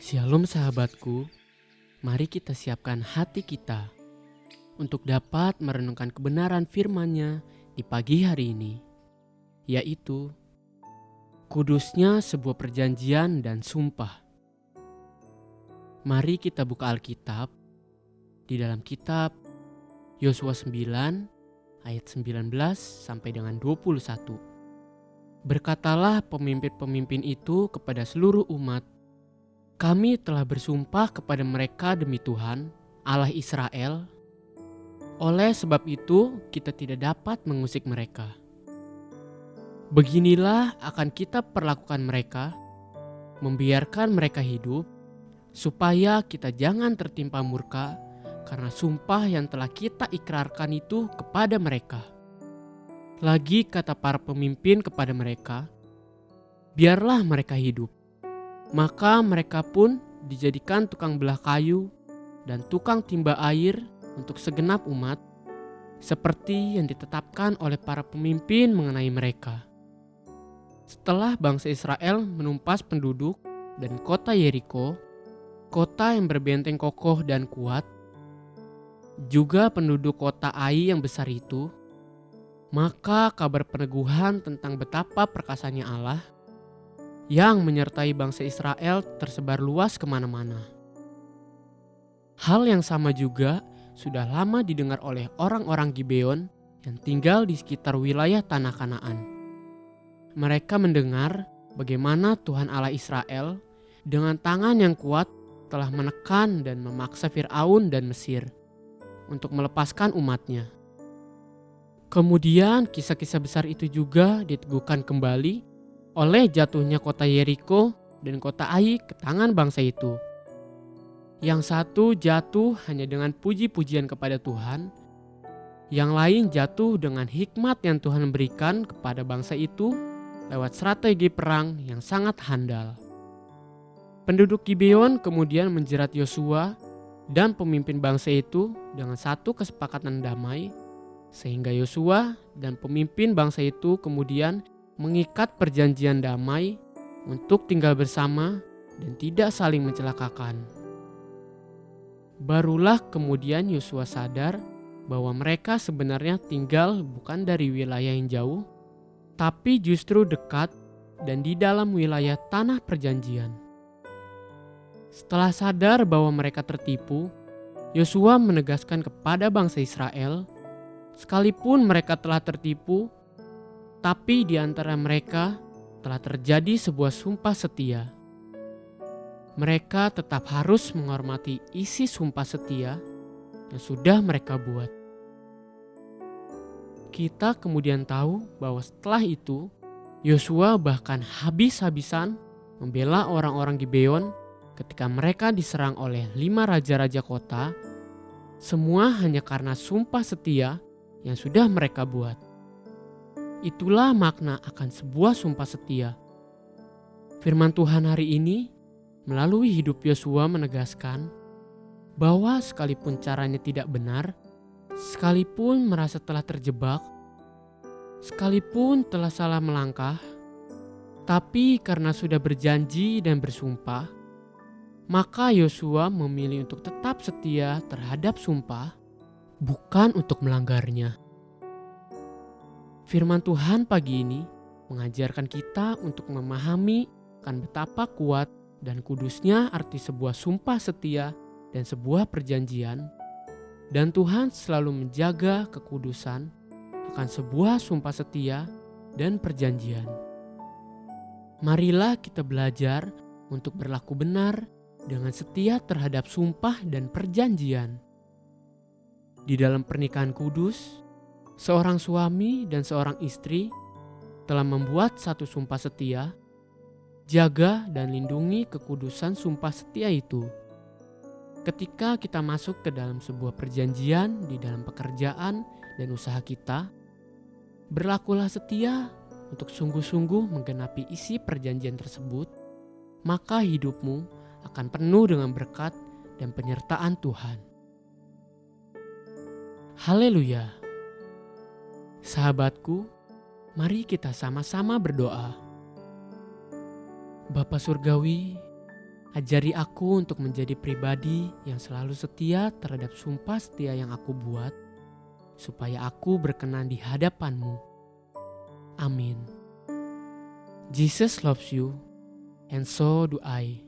Shalom sahabatku, mari kita siapkan hati kita untuk dapat merenungkan kebenaran firman-Nya di pagi hari ini, yaitu kudusnya sebuah perjanjian dan sumpah. Mari kita buka Alkitab di dalam kitab Yosua 9 ayat 19 sampai dengan 21. Berkatalah pemimpin-pemimpin itu kepada seluruh umat, kami telah bersumpah kepada mereka demi Tuhan, Allah Israel. Oleh sebab itu, kita tidak dapat mengusik mereka. Beginilah akan kita perlakukan mereka, membiarkan mereka hidup, supaya kita jangan tertimpa murka karena sumpah yang telah kita ikrarkan itu kepada mereka. Lagi kata para pemimpin kepada mereka, biarlah mereka hidup. Maka mereka pun dijadikan tukang belah kayu dan tukang timba air untuk segenap umat, seperti yang ditetapkan oleh para pemimpin mengenai mereka. Setelah bangsa Israel menumpas penduduk dan kota Yeriko, kota yang berbenteng kokoh dan kuat, juga penduduk kota Ai yang besar itu, maka kabar peneguhan tentang betapa perkasanya Allah yang menyertai bangsa Israel tersebar luas kemana-mana. Hal yang sama juga sudah lama didengar oleh orang-orang Gibeon yang tinggal di sekitar wilayah tanah Kanaan. Mereka mendengar bagaimana Tuhan Allah Israel dengan tangan yang kuat telah menekan dan memaksa Fir'aun dan Mesir untuk melepaskan umatnya. Kemudian kisah-kisah besar itu juga diteguhkan kembali oleh jatuhnya kota Yeriko dan kota Ai ke tangan bangsa itu. Yang satu jatuh hanya dengan puji-pujian kepada Tuhan, yang lain jatuh dengan hikmat yang Tuhan berikan kepada bangsa itu lewat strategi perang yang sangat handal. Penduduk Gibeon kemudian menjerat Yosua dan pemimpin bangsa itu dengan satu kesepakatan damai, sehingga Yosua dan pemimpin bangsa itu kemudian mengikat perjanjian damai untuk tinggal bersama dan tidak saling mencelakakan. Barulah kemudian Yosua sadar bahwa mereka sebenarnya tinggal bukan dari wilayah yang jauh, tapi justru dekat dan di dalam wilayah tanah perjanjian. Setelah sadar bahwa mereka tertipu, Yosua menegaskan kepada bangsa Israel, sekalipun mereka telah tertipu, tapi di antara mereka telah terjadi sebuah sumpah setia. Mereka tetap harus menghormati isi sumpah setia yang sudah mereka buat. Kita kemudian tahu bahwa setelah itu, Yosua bahkan habis-habisan membela orang-orang Gibeon ketika mereka diserang oleh 5 raja-raja kota, semua hanya karena sumpah setia yang sudah mereka buat. Itulah makna akan sebuah sumpah setia. Firman Tuhan hari ini melalui hidup Yosua menegaskan bahwa sekalipun caranya tidak benar, sekalipun merasa telah terjebak, sekalipun telah salah melangkah, tapi karena sudah berjanji dan bersumpah, maka Yosua memilih untuk tetap setia terhadap sumpah, bukan untuk melanggarnya. Firman Tuhan pagi ini mengajarkan kita untuk memahami akan betapa kuat dan kudusnya arti sebuah sumpah setia dan sebuah perjanjian. Dan Tuhan selalu menjaga kekudusan akan sebuah sumpah setia dan perjanjian. Marilah kita belajar untuk berlaku benar dengan setia terhadap sumpah dan perjanjian. Di dalam pernikahan kudus, seorang suami dan seorang istri telah membuat satu sumpah setia, jaga dan lindungi kekudusan sumpah setia itu. Ketika kita masuk ke dalam sebuah perjanjian di dalam pekerjaan dan usaha kita, berlakulah setia untuk sungguh-sungguh menggenapi isi perjanjian tersebut, maka hidupmu akan penuh dengan berkat dan penyertaan Tuhan. Haleluya! Sahabatku, mari kita sama-sama berdoa. Bapa Surgawi, Ajari aku untuk menjadi pribadi yang selalu setia terhadap sumpah setia yang aku buat, supaya aku berkenan di hadapan-Mu. Amin. Jesus loves you, and so do I.